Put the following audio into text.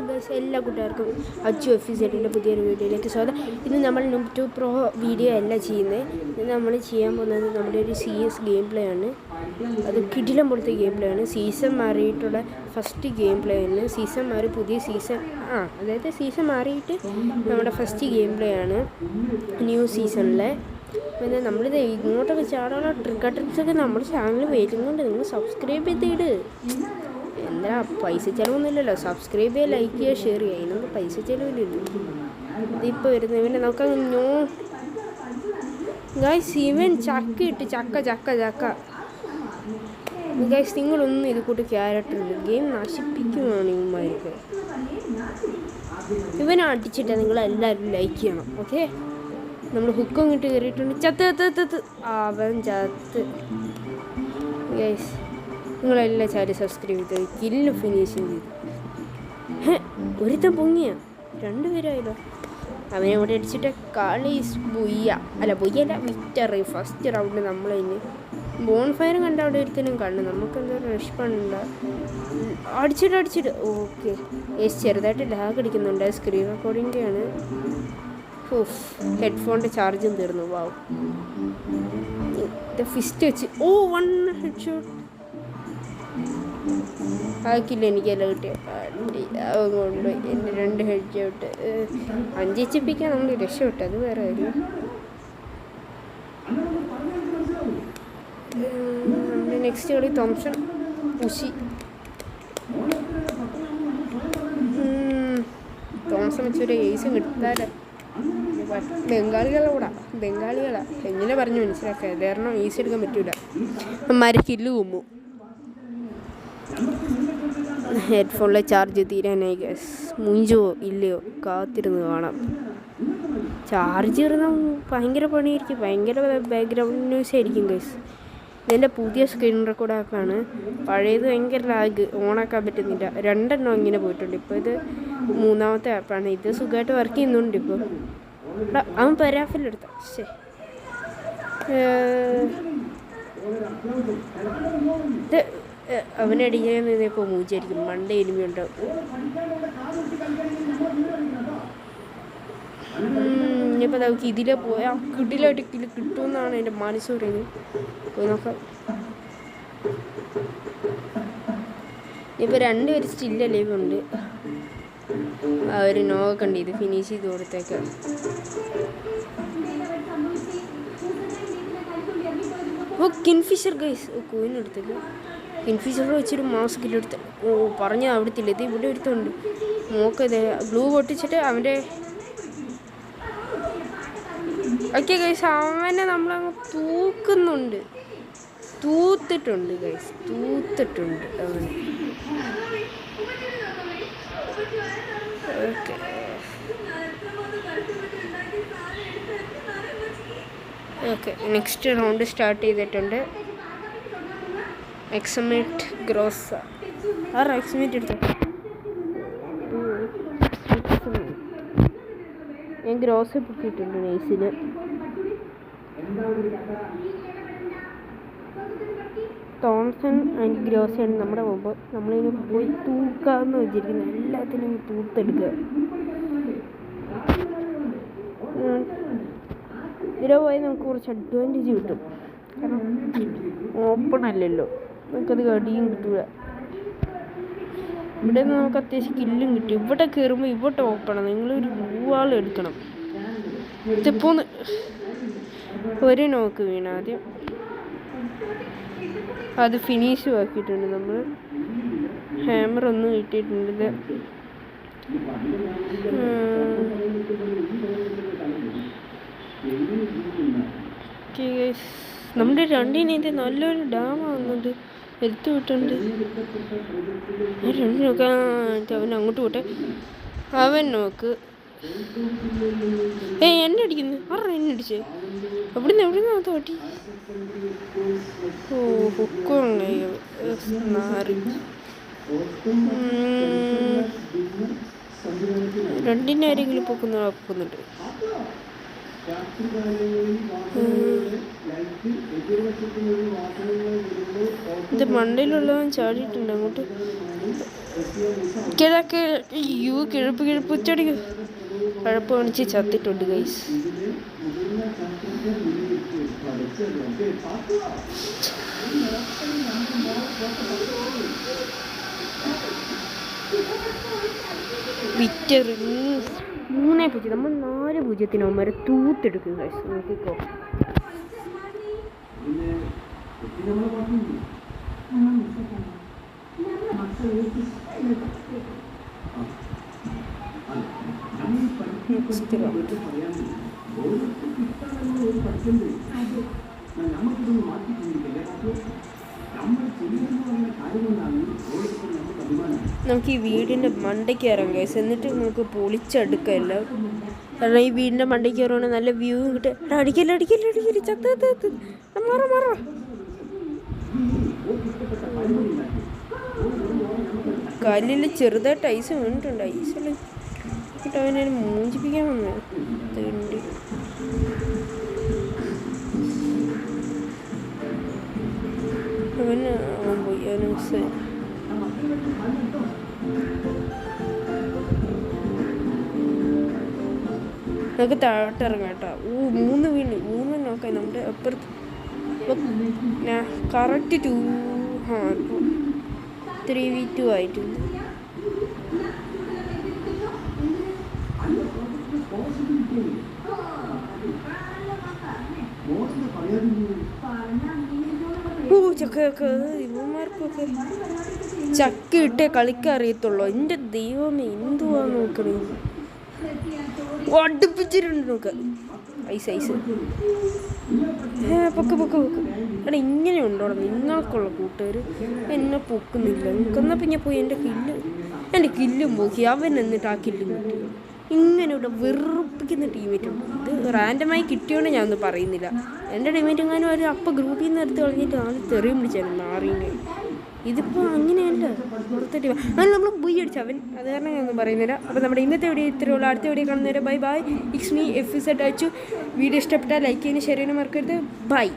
Guys, എല്ലാ കൂട്ടുകാർക്കും അച്ചു ഓഫീസിൻ്റെ പുതിയൊരു വീഡിയോയിലേക്ക് സ്വാഗതം. ഇന്ന് നമ്മൾ നൂബ് 2 പ്രോ വീഡിയോ അല്ല ചെയ്യുന്നത്. ഇന്ന് നമ്മൾ ചെയ്യാൻ പോകുന്നത് നമ്മുടെ ഒരു CS ഗെയിം പ്ലേ ആണ്. അത് കിടിലം പോലത്തെ ഗെയിം പ്ലേ ആണ്. സീസൺ മാറിയിട്ടുള്ള ഫസ്റ്റ് ഗെയിം പ്ലേ ആണ്. സീസൺ മാറി പുതിയ സീസൺ അതായത് സീസൺ മാറിയിട്ട് നമ്മുടെ ഫസ്റ്റ് ഗെയിം പ്ലേ ആണ് ന്യൂ സീസണിലെ. പിന്നെ നമ്മളിത് ഇങ്ങോട്ടൊക്കെ ചാടാനുള്ള ട്രിക്കൊക്കെ നമ്മുടെ ചാനൽ വരുന്നുണ്ട്. നിങ്ങൾ സബ്സ്ക്രൈബ് ചെയ്തിട്. എന്താ പൈസ ചിലവൊന്നുമില്ലല്ലോ. സബ്സ്ക്രൈബ് ചെയ്യുക, ലൈക്ക് ചെയ്യുക, ഷെയർ ചെയ്യുക. അതിനൊന്നും പൈസ ചിലവില്ലല്ലോ. ഇതിപ്പോൾ വരുന്നത് പിന്നെ നമുക്ക് ഗൈസ് ഇവൻ ചക്ക ഇട്ട് ചക്ക ഗൈസ്, നിങ്ങളൊന്നും ഇത് കൂട്ട് ക്യാരക്ടറില്ല. ഗെയിം നശിപ്പിക്കുവാണ് ഇവന്മാർക്ക്. ഇവനെ അടിച്ചിട്ട് നിങ്ങളെല്ലാവരും ലൈക്ക് ചെയ്യണം. ഓക്കെ, നമ്മൾ ഹുക്കും ഇട്ട് കയറിയിട്ടുണ്ട്. ചത്ത് അവൻ ചത്ത്. ഗൈസ് നിങ്ങളെല്ലാം ചാരി സബ്സ്ക്രൈബ് ചെയ്ത് കില്ല് ഫിനിഷിങ് ചെയ്തു. ഒരുത്തൻ പൊങ്ങിയ 2 പേരായല്ലോ. അവനെ ഇവിടെ അടിച്ചിട്ട് കളി ബൊയ്യല്ല വിക്ടറി. ഫസ്റ്റ് റൗണ്ട് നമ്മൾ തന്നെ ബോൺ ഫയർ കണ്ട അവിടെ ഒരുത്തനും കണ്ടു. നമുക്കെന്താ റെസ്പോണ്ട അടിച്ചിട്ട് ഓക്കെ. ചെറുതായിട്ട് ലാഗ് അടിക്കുന്നുണ്ട്. സ്ക്രീൻ റെക്കോർഡിൻ്റെയാണ്. ഹെഡ്ഫോണിൻ്റെ ചാർജും തീർന്നു. വാവ്, ഫിസ്റ്റ് വെച്ച് 1 ഹെഡ് ഷോട്ട് ആക്കില്ല. എനിക്കെല്ലാം കിട്ടിയ അവൻ കൊണ്ടുപോയി എൻ്റെ 2 ഹെഡ് ഷോട്ട്. 5 HP നമ്മൾ രക്ഷപ്പെട്ടു. അത് വേറെ കാര്യം. നെക്സ്റ്റ് കളി തോംസൺ ഉഷി. തോംസൺ വെച്ചൊരു ഏസും കിട്ടാതെ. ബംഗാളികളാ എങ്ങനെ പറഞ്ഞു മനസ്സിലാക്കുക. കാരണം ഈസി എടുക്കാൻ പറ്റൂല. അമ്മമാരെ കില്ല് കുമ്മു. ഹെഡ്ഫോണിലെ ചാർജ് തീരാനായി ഗൈസ്. മുഞ്ചോ ഇല്ലയോ കാത്തിരുന്ന് കാണാം. ചാർജ് തീർന്നാൽ ഭയങ്കര പണിയായിരിക്കും. ഭയങ്കര ബാക്ക്ഗ്രൗണ്ട് ന്യൂസ് ആയിരിക്കും ഗൈസ്. ഇതിൻ്റെ പുതിയ സ്ക്രീൻ റെക്കോർഡ് ആപ്പാണ്. പഴയത് ഭയങ്കര ലാഗ്, ഓണാക്കാൻ പറ്റുന്നില്ല. 2 എണ്ണം ഇങ്ങനെ പോയിട്ടുണ്ട്. ഇപ്പോൾ ഇത് 3ാമത്തെ ആപ്പാണ്. ഇത് സുഖമായിട്ട് വർക്ക് ചെയ്യുന്നുണ്ട്. ഇപ്പോൾ അവൻ പരാഫിലെടുത്ത അവനടിക്കാൻ നിന്നപ്പോൾ മൂച്ചായിരിക്കും. മണ്ട എലിമിയുണ്ടാവും. ഇനിയിപ്പോൾ നമുക്ക് ഇതിലെ പോയാൽ കിടിലായിട്ട് കിട്ടുമെന്നാണ് എൻ്റെ മനസ്സ് പറയുന്നത്. പോയി നോക്കാം. ഇപ്പോൾ 2 പേര് സ്റ്റിൽ ലൈവുണ്ട്. അവർ നോക്കണ്ട ഇത് ഫിനിഷ് ചെയ്ത് കൊടുത്തേക്കാം. കിൻഫിഷർ ഗൈസ് കോയിനെടുത്തേക്ക്. കിൻഫിഷർ വെച്ചൊരു മാസ്കിലെടുത്ത് പറഞ്ഞ അവിടത്തില്ല. ഇത് ഇവിടെ ഒരുത്തുണ്ട്. നോക്കത് ഗ്ലൂ പൊട്ടിച്ചിട്ട് അവൻ്റെ ഓക്കെ ഗൈസ്, അവനെ നമ്മളങ്ങ് തൂത്തിട്ടുണ്ട് ഗൈസ്. അവൻ okay. Okay, next round start ചെയ്തിട്ടുണ്ട്. എക്സമേറ്റ് ഗ്രോസ. എക്സമേറ്റ് എടുത്തു. ഞാൻ ഗ്രോസ് പൊക്കിയിട്ടുണ്ട് നൈസിന്. തോംസൺ ആൻഡ് ഗ്രോസയാണ് നമ്മുടെ മുമ്പ്. നമ്മളിനി പോയി തൂക്കാമെന്ന് വെച്ചിരിക്കുന്നത്. എല്ലാത്തിനും തൂത്തെടുക്കുക. ഇതിലെ പോയി നമുക്ക് കുറച്ച് അഡ്വാൻറ്റേജ് കിട്ടും. കാരണം ഓപ്പൺ അല്ലല്ലോ, നമുക്കത് കടിയും കിട്ടൂല. ഇവിടെ നിന്ന് നമുക്ക് അത്യാവശ്യം കില്ലും കിട്ടും. ഇവിടെ കയറുമ്പോൾ ഇവിടെ ഓപ്പണാണ്. നിങ്ങളൊരു വാൾ എടുക്കണം. ഇതിപ്പോൾ ഒരു നോക്ക് വീണ ആദ്യം അത് ഫിനിഷ് ആക്കിയിട്ടുണ്ട്. നമ്മൾ ഹാമർ ഒന്നും കിട്ടിയിട്ടുണ്ട്. നമ്മുടെ 2 നല്ലൊരു ഡാം ആവുന്നുണ്ട്. എടുത്തു വിട്ടുണ്ട്. 2 നോക്കാൻ അവൻ അങ്ങോട്ട് പോട്ടെ. അവൻ നോക്ക് എന്നെ അടിക്കുന്നു. എന്നെ അടിച്ചേ എവിടുന്ന് തോട്ടി. ഹുക്കുണ്ടായി. 2 ആരെങ്കിലും പൊക്കുന്നുണ്ട്. ഇത് മണ്ടയിലുള്ളവൻ ചാടിയിട്ടുണ്ട് അങ്ങോട്ട്. കിഴക്ക് കിഴപ്പ് ഉച്ചടിക്ക് കഴപ്പ് കാണിച്ച് ചത്തിട്ടുണ്ട് ഗൈസ്. വിറ്റർ 3-0. നമ്മൾ 4-0 അവന്മാരെ തൂത്തെടുക്കും ഗൈസ്. നോക്കിക്കോ. നമുക്ക് ഈ വീടിൻ്റെ മണ്ടയ്ക്ക് കയറാം ഗൈസ്. എന്നിട്ട് നമുക്ക് പൊളിച്ചെടുക്കാം എല്ലാം. കാരണം ഈ വീടിൻ്റെ മണ്ടയ്ക്ക് കയറുവാണെങ്കിൽ നല്ല വ്യൂ കിട്ടും. അടിക്കല്ലേ ചത്ത് മാറ. കല്ലിൽ ചെറുതായിട്ട് ഐസ് വീണിട്ടുണ്ട്. ഐസിൽ എന്നിട്ട് അവനെ മൂഞ്ചിപ്പിക്കാൻ വന്നു തേണ്ടി. അവൻ പോയി. അവന് നമുക്ക് താഴോട്ടിറങ്ങാം കേട്ടോ. 3 നോക്കാം. നമ്മുടെ അപ്പുറത്ത് കറക്റ്റ് 3v2 ആയിട്ടുണ്ട്. ഇവന്മാർക്കൊക്കെ ചക്ക ഇട്ടേ കളിക്കാൻ അറിയത്തുള്ളൂ. എൻ്റെ ദൈവമേ, എന്തുവാ നോക്കണേ. അടുപ്പിച്ചിട്ടുണ്ട് നോക്ക. ഐസ് പൊക്ക്. എടാ ഇങ്ങനെ ഉണ്ടോ നിങ്ങൾക്കുള്ള കൂട്ടുകാർ? എന്നെ പൊക്കുന്നില്ല. നിൽക്കുന്ന പിന്നെ പോയി എൻ്റെ കില്ലും പോക്കി. അവൻ എന്നിട്ട് ആ കില്ലും കിട്ടി. ഇങ്ങനെ ഇവിടെ വെറുപ്പിക്കുന്ന ടീമേറ്റുണ്ട്. ഇത് റാൻഡമായി കിട്ടിയോണ്ട് ഞാനൊന്നും പറയുന്നില്ല. എൻ്റെ ടീമേറ്റ് എങ്ങാനും അവർ അപ്പം ഗ്രൂപ്പിൽ നിന്ന് എടുത്ത് കളഞ്ഞിട്ട് ആദ്യം തെറിയും വിളിച്ചായിരുന്നു മാറിയില്ലേ. ഇതിപ്പോൾ അങ്ങനെയല്ല. പുറത്തെ ടീം അങ്ങനെ നമ്മൾ ബുയി അടിച്ചു അവൻ. അത് കാരണം ഞാനൊന്നും പറയുന്നില്ല. അപ്പോൾ നമ്മുടെ ഇന്നത്തെ വീഡിയോ ഇത്രയേ ഉള്ളൂ. അടുത്ത വീഡിയോ കാണുന്നവരെ bye. It's me FZ. Video ഇഷ്ടപ്പെട്ടാൽ ലൈക്ക് ചെയ്യാനും ഷെയർ ചെയ്യാനും മറക്കരുത്. ബൈ.